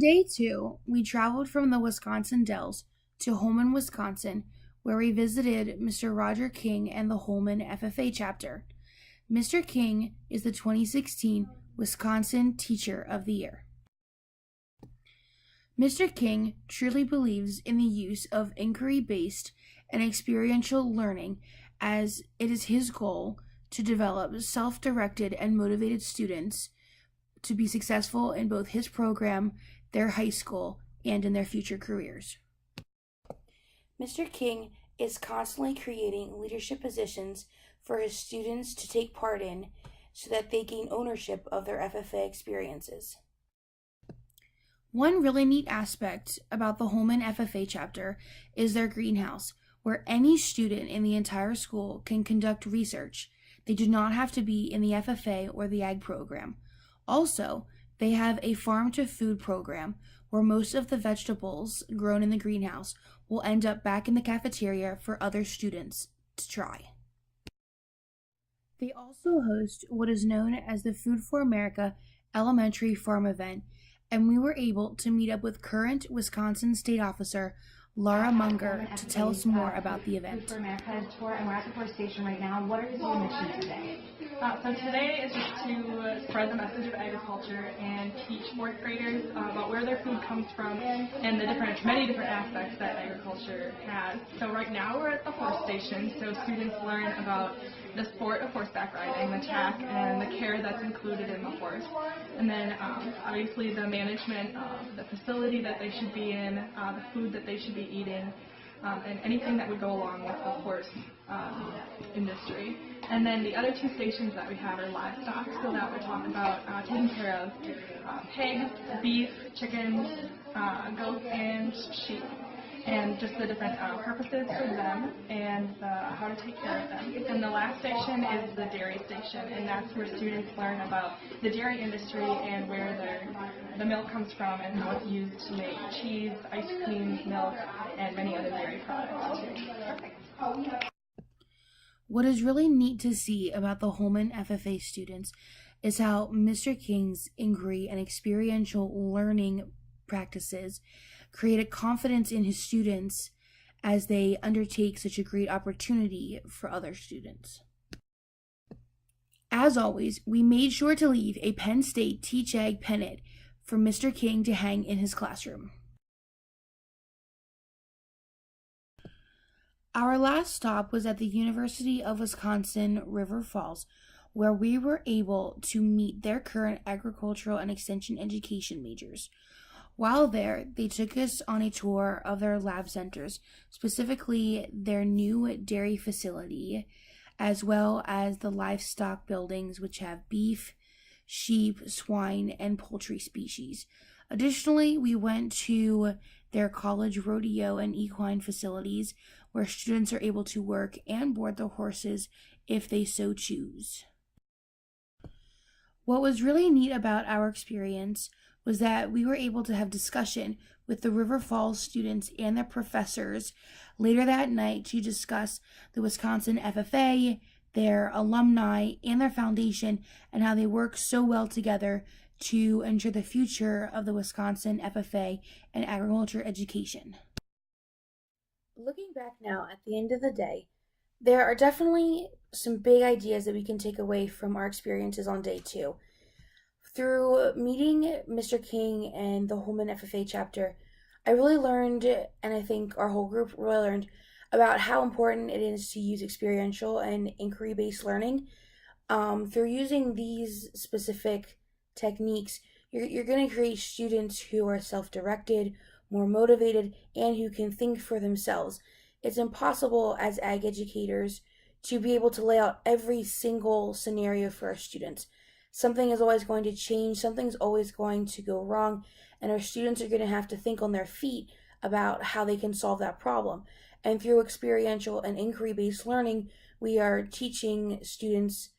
day two, we traveled from the Wisconsin Dells to Holmen, Wisconsin, where we visited Mr. Roger King and the Holmen FFA chapter. Mr. King is the 2016 Wisconsin Teacher of the Year. Mr. King truly believes in the use of inquiry-based and experiential learning, as it is his goal to develop self-directed and motivated students to be successful in both his program, their high school, and in their future careers. Mr. King is constantly creating leadership positions for his students to take part in so that they gain ownership of their FFA experiences. One really neat aspect about the Holmen FFA chapter is their greenhouse, where any student in the entire school can conduct research. They do not have to be in the FFA or the Ag program. Also, they have a farm-to-food program where most of the vegetables grown in the greenhouse will end up back in the cafeteria for other students to try. They also host what is known as the Food for America Elementary Farm Event, and we were able to meet up with current Wisconsin State Officer Laura Munger to tell us more about the event. Food for America tour, and we're at the Forest Station right now. What is your mission today? So today is just to spread the message of agriculture and teach fourth graders about where their food comes from and the many different aspects that agriculture has. So right now we're at the horse station, so students learn about the sport of horseback riding, the tack, and the care that's included in the horse. And then obviously the management of the facility that they should be in, the food that they should be eating, and anything that would go along with the horse industry. And then the other two stations that we have are livestock, so that we'll talk about taking care of pigs, beef, chickens, goats, and sheep, and just the different purposes for them and how to take care of them. And the last station is the dairy station, and that's where students learn about the dairy industry and where the milk comes from and how it's used to make cheese, ice cream, milk, and many other dairy products too. What is really neat to see about the Holmen FFA students is how Mr. King's inquiry and experiential learning practices create a confidence in his students as they undertake such a great opportunity for other students. As always, we made sure to leave a Penn State Teach Ag pennant for Mr. King to hang in his classroom. Our last stop was at the University of Wisconsin River Falls, where we were able to meet their current agricultural and extension education majors. While there, they took us on a tour of their lab centers, specifically their new dairy facility, as well as the livestock buildings, which have beef, sheep, swine, and poultry species. Additionally, we went to their college rodeo and equine facilities, where students are able to work and board the horses if they so choose. What was really neat about our experience was that we were able to have discussion with the River Falls students and their professors later that night to discuss the Wisconsin FFA, their alumni, and their foundation, and how they work so well together to ensure the future of the Wisconsin FFA and agriculture education. Looking back now at the end of the day, there are definitely some big ideas that we can take away from our experiences on day two. Through meeting Mr. King and the Holmen FFA chapter, I really learned, and I think our whole group really learned, about how important it is to use experiential and inquiry-based learning. Through using these specific techniques, you're going to create students who are self-directed, more motivated, and who can think for themselves. It's impossible as ag educators to be able to lay out every single scenario for our students. Something is always going to change, something's always going to go wrong, and our students are going to have to think on their feet about how they can solve that problem. And through experiential and inquiry-based learning, we are teaching students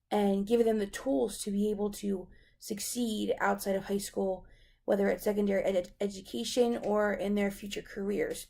and giving them the tools to be able to succeed outside of high school, whether it's secondary education or in their future careers.